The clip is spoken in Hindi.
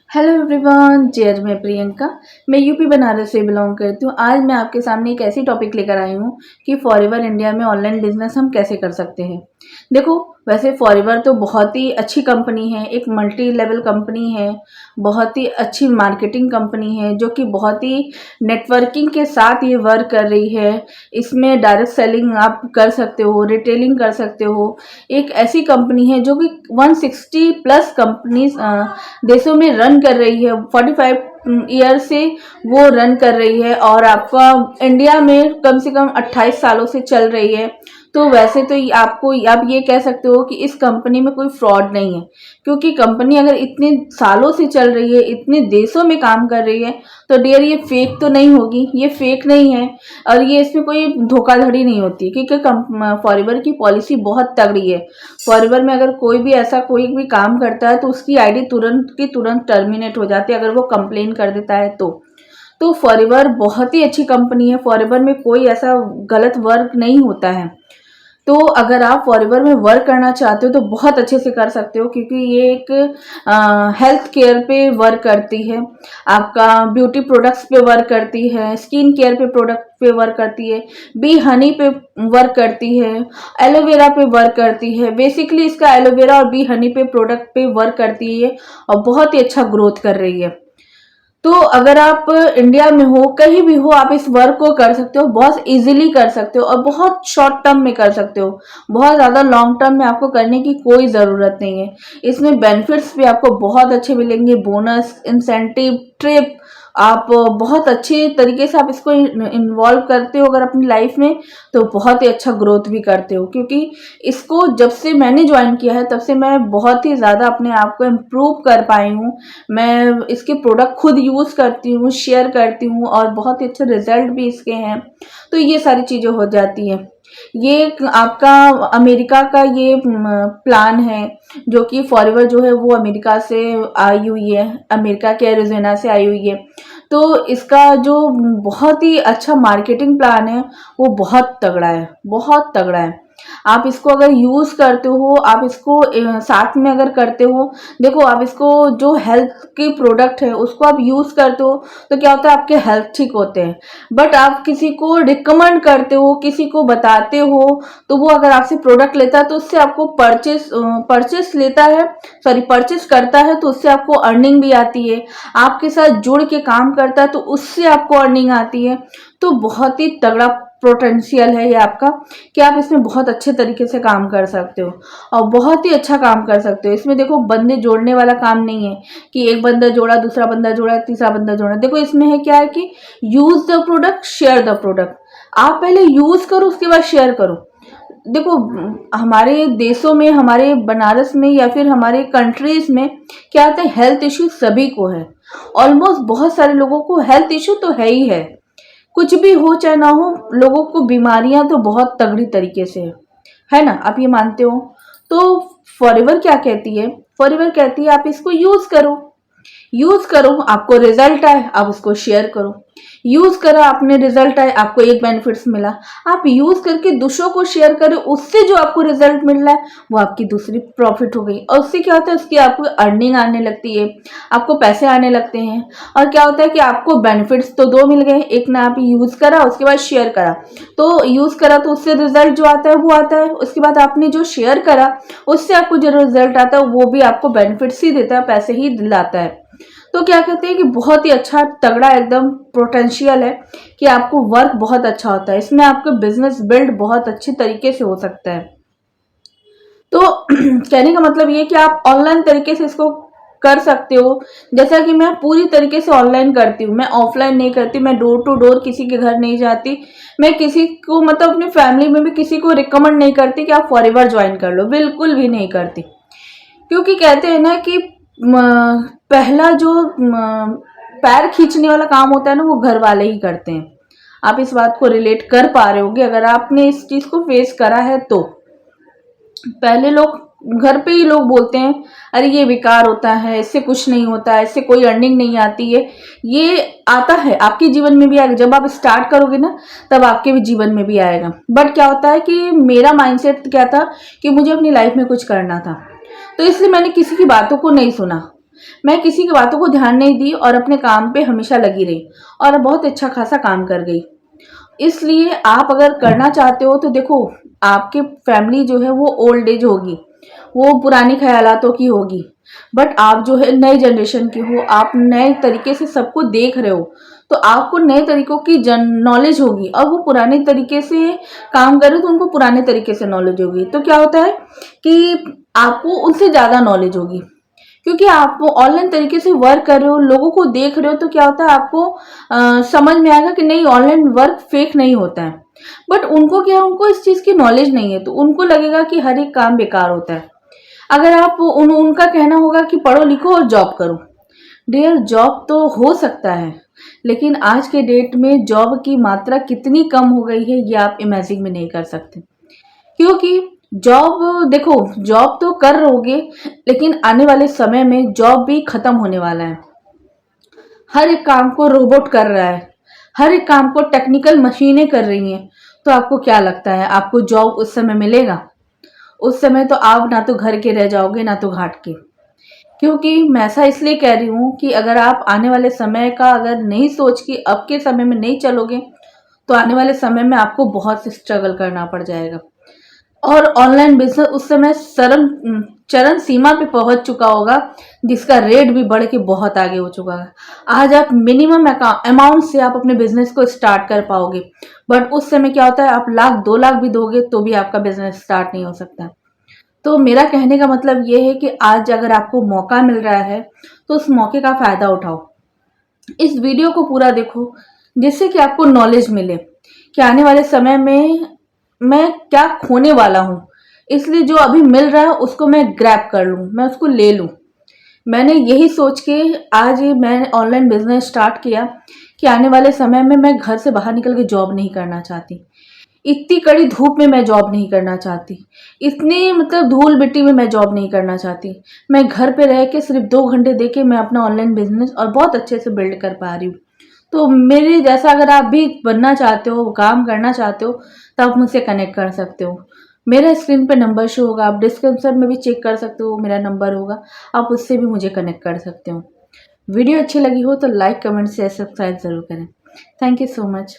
हेलो एवरीवन, जय मैं प्रियंका। मैं यूपी बनारस से बिलोंग करती हूँ। आज मैं आपके सामने एक ऐसी टॉपिक लेकर आई हूँ कि फॉरएवर इंडिया में ऑनलाइन बिजनेस हम कैसे कर सकते हैं। देखो, वैसे फॉरएवर तो बहुत ही अच्छी कंपनी है, एक मल्टी लेवल कंपनी है, बहुत ही अच्छी मार्केटिंग कंपनी है जो कि बहुत ही नेटवर्किंग के साथ ये वर्क कर रही है। इसमें डायरेक्ट सेलिंग आप कर सकते हो, रिटेलिंग कर सकते हो। एक ऐसी कंपनी है जो कि 160 प्लस कंपनीज देशों में रन कर रही है। 45 ईयर से वो रन कर रही है और आपका इंडिया में कम से कम 28 सालों से चल रही है। तो वैसे तो आपको आप ये कह सकते हो कि इस कंपनी में कोई फ्रॉड नहीं है, क्योंकि कंपनी अगर इतने सालों से चल रही है, इतने देशों में काम कर रही है, तो डियर ये फेक तो नहीं होगी, ये फेक नहीं है। और ये इसमें कोई धोखाधड़ी नहीं होती, क्योंकि फॉरएवर की पॉलिसी बहुत तगड़ी है। फॉरएवर में अगर कोई भी काम करता है तो उसकी आईडी तुरंत की तुरंत टर्मिनेट हो जाती है अगर वो कंप्लेन कर देता है तो फॉरएवर बहुत ही अच्छी कंपनी है। फॉरएवर में कोई ऐसा गलत वर्क नहीं होता है। तो अगर आप फॉरएवर में वर्क करना चाहते हो तो बहुत अच्छे से कर सकते हो, क्योंकि ये एक हेल्थ केयर पे वर्क करती है, आपका ब्यूटी प्रोडक्ट्स पे वर्क करती है, स्किन केयर पे प्रोडक्ट पे वर्क करती है, बी हनी पे वर्क करती है, एलोवेरा पे वर्क करती है। बेसिकली इसका एलोवेरा और बी हनी पे प्रोडक्ट पे वर्क करती है और बहुत ही अच्छा ग्रोथ कर रही है। तो अगर आप इंडिया में हो, कहीं भी हो, आप इस वर्क को कर सकते हो, बहुत इजीली कर सकते हो और बहुत शॉर्ट टर्म में कर सकते हो। बहुत ज़्यादा लॉन्ग टर्म में आपको करने की कोई ज़रूरत नहीं है। इसमें बेनिफिट्स भी आपको बहुत अच्छे मिलेंगे, बोनस, इंसेंटिव, ट्रिप। आप बहुत अच्छे तरीके से आप इसको इन्वॉल्व करते हो अगर अपनी लाइफ में, तो बहुत ही अच्छा ग्रोथ भी करते हो। क्योंकि इसको जब से मैंने ज्वाइन किया है तब से मैं बहुत ही ज़्यादा अपने आप को इम्प्रूव कर पाई हूँ। मैं इसके प्रोडक्ट खुद यूज़ करती हूँ, शेयर करती हूँ और बहुत ही अच्छे रिजल्ट भी इसके हैं। तो ये सारी चीज़ें हो जाती हैं। ये आपका अमेरिका का ये प्लान है, जो कि फॉरएवर जो है वो अमेरिका से आई हुई है, अमेरिका के एरिज़ोना से आई हुई है। तो इसका जो बहुत ही अच्छा मार्केटिंग प्लान है वो बहुत तगड़ा है, बहुत तगड़ा है। आप इसको अगर यूज़ करते हो, आप इसको साथ में अगर करते हो, देखो आप इसको जो हेल्थ के प्रोडक्ट है उसको आप यूज़ करते हो तो क्या होता है, आपके हेल्थ ठीक होते हैं। बट आप किसी को रिकमेंड करते हो, किसी को बताते हो, तो वो अगर आपसे प्रोडक्ट लेता है तो उससे आपको परचेस करता है, तो उससे आपको अर्निंग भी आती है। आपके साथ जुड़ के काम करता है तो उससे आपको अर्निंग आती है। तो बहुत ही तगड़ा पोटेंशियल है ये आपका, कि आप इसमें बहुत अच्छे तरीके से काम कर सकते हो और बहुत ही अच्छा काम कर सकते हो। इसमें देखो, बंदे जोड़ने वाला काम नहीं है कि एक बंदा जोड़ा, दूसरा बंदा जोड़ा, तीसरा बंदा जोड़ा। देखो इसमें है क्या है कि use the product, share the product. आप पहले यूज करो, उसके बाद शेयर करो। देखो, हमारे देशों में, हमारे बनारस में या फिर हमारे कंट्रीज में क्या होता है, हेल्थ इश्यू सभी को है। ऑलमोस्ट बहुत सारे लोगों को हेल्थ इश्यू तो है ही कुछ भी हो चाहे ना हो, लोगों को बीमारियां तो बहुत तगड़ी तरीके से है ना, आप ये मानते हो। तो फॉरएवर क्या कहती है, फॉरएवर कहती है आप इसको यूज करो, यूज करो, आपको रिजल्ट आए आप उसको शेयर करो। यूज करा, आपने रिजल्ट आए, आपको एक बेनिफिट्स मिला, आप यूज करके दूसरों को शेयर करें, उससे जो आपको रिजल्ट मिल रहा है वो आपकी दूसरी प्रॉफिट हो गई। और उससे क्या होता है, उसकी आपको अर्निंग आने लगती है, आपको पैसे आने लगते हैं। और क्या होता है कि आपको बेनिफिट्स तो दो मिल गए, एक ना आप यूज करा, उसके बाद शेयर करा। तो यूज करा तो उससे रिजल्ट जो आता है वो आता है, उसके बाद आपने जो शेयर करा उससे आपको जो रिजल्ट आता है वो भी आपको बेनिफिट्स ही देता है, पैसे ही दिलाता है। तो क्या कहते हैं कि बहुत ही अच्छा तगड़ा एकदम पोटेंशियल है कि आपको वर्क बहुत अच्छा होता है इसमें, आपका बिजनेस बिल्ड बहुत अच्छे तरीके से हो सकता है। तो कहने का मतलब ये कि आप ऑनलाइन तरीके से इसको कर सकते हो। जैसा कि मैं पूरी तरीके से ऑनलाइन करती हूँ, मैं ऑफलाइन नहीं करती, मैं डोर टू डोर किसी के घर नहीं जाती। मैं किसी को, मतलब अपनी फैमिली में भी किसी को रिकमेंड नहीं करती कि आप फॉरएवर ज्वाइन कर लो, बिल्कुल भी नहीं करती। क्योंकि कहते हैं ना कि पहला जो पैर खींचने वाला काम होता है ना, वो घर वाले ही करते हैं। आप इस बात को रिलेट कर पा रहे होगे अगर आपने इस चीज को फेस करा है तो। पहले लोग घर पे ही लोग बोलते हैं, अरे ये बेकार होता है, इससे कुछ नहीं होता है, इससे कोई अर्निंग नहीं आती है। ये आता है, आपके जीवन में भी आएगा, जब आप स्टार्ट करोगे ना तब आपके भी जीवन में भी आएगा। बट क्या होता है कि मेरा माइंडसेट क्या था कि मुझे अपनी लाइफ में कुछ करना था, तो इसलिए मैंने किसी की बातों को नहीं सुना। मैं किसी की बातों को ध्यान नहीं दी और अपने काम पे हमेशा लगी रही और बहुत अच्छा खासा काम कर गई। इसलिए आप अगर करना चाहते हो तो देखो, आपके फैमिली जो है वो ओल्ड एज होगी, वो पुरानी ख्यालातों की होगी, बट आप जो है नई जनरेशन के हो, आप नए तरीके से सबको देख रहे हो, तो आपको नए तरीकों की नॉलेज होगी। और वो पुराने तरीके से काम कर रहे हो तो उनको पुराने तरीके से नॉलेज होगी। तो क्या होता है कि आपको उनसे ज़्यादा नॉलेज होगी, क्योंकि आप ऑनलाइन तरीके से वर्क कर रहे हो, लोगों को देख रहे हो, तो क्या होता है आपको समझ में आएगा कि नहीं, ऑनलाइन वर्क फेक नहीं होता है। बट उनको क्या है, उनको इस चीज़ की नॉलेज नहीं है, तो उनको लगेगा कि हर एक काम बेकार होता है। अगर आप उनका कहना होगा कि पढ़ो लिखो और जॉब करो, डियर जॉब तो हो सकता है, लेकिन आज के डेट में जॉब की मात्रा कितनी कम हो गई है ये आप इमेजिन भी नहीं कर सकते। क्योंकि जॉब देखो, जॉब तो कर रहोगे, लेकिन आने वाले समय में जॉब भी खत्म होने वाला है। हर एक काम को रोबोट कर रहा है, हर एक काम को टेक्निकल मशीनें कर रही हैं। तो आपको क्या लगता है आपको जॉब उस समय मिलेगा? उस समय तो आप ना तो घर के रह जाओगे ना तो घाट के। क्योंकि मैं ऐसा इसलिए कह रही हूँ कि अगर आप आने वाले समय का अगर नहीं सोच के अब के समय में नहीं चलोगे, तो आने वाले समय में आपको बहुत स्ट्रगल करना पड़ जाएगा। और ऑनलाइन बिजनेस उस समय चरम सीमा पे पहुंच चुका होगा, जिसका रेट भी बढ़ के बहुत आगे हो चुका है। आज आप मिनिमम अमाउंट से आप अपने बिजनेस को स्टार्ट कर पाओगे, बट उस समय क्या होता है, आप लाख 2 लाख भी दोगे तो भी आपका बिजनेस स्टार्ट नहीं हो सकता। तो मेरा कहने का मतलब ये है कि आज अगर आपको मौका मिल रहा है तो उस मौके का फायदा उठाओ। इस वीडियो को पूरा देखो, जिससे कि आपको नॉलेज मिले कि आने वाले समय में मैं क्या खोने वाला हूँ, इसलिए जो अभी मिल रहा है उसको मैं ग्रैब कर लूँ, मैं उसको ले लूँ। मैंने यही सोच के आज मैं ऑनलाइन बिजनेस स्टार्ट किया कि आने वाले समय में मैं घर से बाहर निकल के जॉब नहीं करना चाहती, इतनी कड़ी धूप में मैं जॉब नहीं करना चाहती, इतनी मतलब धूल मिट्टी में मैं जॉब नहीं करना चाहती। मैं घर पे रह के सिर्फ 2 घंटे दे के मैं अपना ऑनलाइन बिजनेस और बहुत अच्छे से बिल्ड कर पा रही हूँ। तो मेरे जैसा अगर आप भी बनना चाहते हो, काम करना चाहते हो, तो आप मुझसे कनेक्ट कर सकते हो। मेरा स्क्रीन पे नंबर शो होगा, आप डिस्क्रिप्शन में भी चेक कर सकते हो, मेरा नंबर होगा, आप उससे भी मुझे कनेक्ट कर सकते हो। वीडियो अच्छी लगी हो तो लाइक कमेंट शेयर सब्सक्राइब ज़रूर करें। Thank you so much.